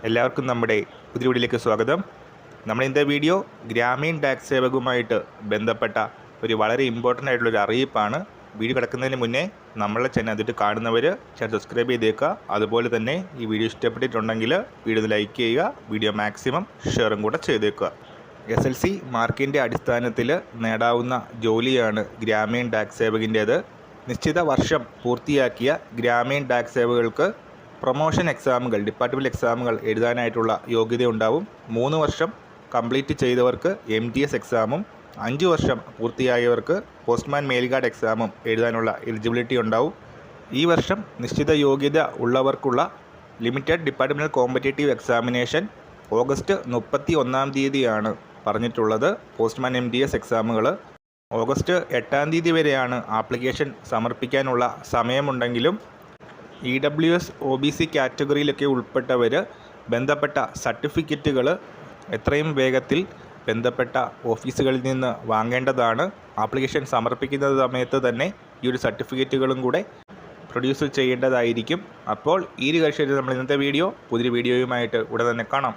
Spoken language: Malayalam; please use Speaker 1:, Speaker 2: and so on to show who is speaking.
Speaker 1: എല്ലാവർക്കും നമ്മുടെ പുതിയ വീഡിയോയിലേക്ക് സ്വാഗതം. നമ്മൾ ഇന്നത്തെ വീഡിയോ ഗ്രാമീൺ ടാക്സ് സേവകവുമായിട്ട് ബന്ധപ്പെട്ട ഒരു വളരെ ഇമ്പോർട്ടൻ്റ് ആയിട്ടുള്ളൊരു അറിയിപ്പാണ്. വീഡിയോ കിടക്കുന്നതിന് മുന്നേ നമ്മളെ ചാനൽ അതിട്ട് കാണുന്നവർ ചാനൽ സബ്സ്ക്രൈബ് ചെയ്തേക്കുക. അതുപോലെ തന്നെ ഈ വീഡിയോ ഇഷ്ടപ്പെട്ടിട്ടുണ്ടെങ്കിൽ വീഡിയോ ലൈക്ക് ചെയ്യുക, വീഡിയോ മാക്സിമം ഷെയറും കൂടെ ചെയ്തേക്കുക. SLC മാർക്കിൻ്റെ അടിസ്ഥാനത്തിൽ നേടാവുന്ന ജോലിയാണ് ഗ്രാമീൺ ടാക്സ് സേവകൻ്റേത്. നിശ്ചിത വർഷം പൂർത്തിയാക്കിയ ഗ്രാമീൺ ടാക്സ് സേവകർക്ക് പ്രൊമോഷൻ എക്സാമുകൾ, ഡിപ്പാർട്ട്മെൻറ്റ് എക്സാമുകൾ എഴുതാനായിട്ടുള്ള യോഗ്യത ഉണ്ടാവും. 3 വർഷം കംപ്ലീറ്റ് ചെയ്തവർക്ക് MTS എക്സാമും 5 വർഷം പൂർത്തിയായവർക്ക് പോസ്റ്റ്മാൻ മെയിൽഗാർഡ് എക്സാമും എഴുതാനുള്ള എലിജിബിലിറ്റി ഉണ്ടാവും. ഈ വർഷം നിശ്ചിത യോഗ്യത ഉള്ളവർക്കുള്ള limited departmental competitive examination August 31-ാം തീയതിയാണ് പറഞ്ഞിട്ടുള്ളത്. പോസ്റ്റ്മാൻ MTS എക്സാമുകൾ ഓഗസ്റ്റ് 8-ാം തീയതി വരെയാണ് ആപ്ലിക്കേഷൻ സമർപ്പിക്കാനുള്ള സമയമുണ്ടെങ്കിലും EWS OBC കാറ്റഗറിയിലൊക്കെ ഉൾപ്പെട്ടവർ ബന്ധപ്പെട്ട സർട്ടിഫിക്കറ്റുകൾ എത്രയും വേഗത്തിൽ ബന്ധപ്പെട്ട ഓഫീസുകളിൽ നിന്ന് വാങ്ങേണ്ടതാണ്. ആപ്ലിക്കേഷൻ സമർപ്പിക്കുന്ന സമയത്ത് തന്നെ ഈ ഒരു സർട്ടിഫിക്കറ്റുകളും കൂടെ പ്രൊഡ്യൂസ് ചെയ്യേണ്ടതായിരിക്കും. അപ്പോൾ ഈ ഒരു കാര്യം നമ്മൾ ഇന്നത്തെ വീഡിയോ പുതിയൊരു വീഡിയോയുമായിട്ട് ഉടൻ തന്നെ കാണാം.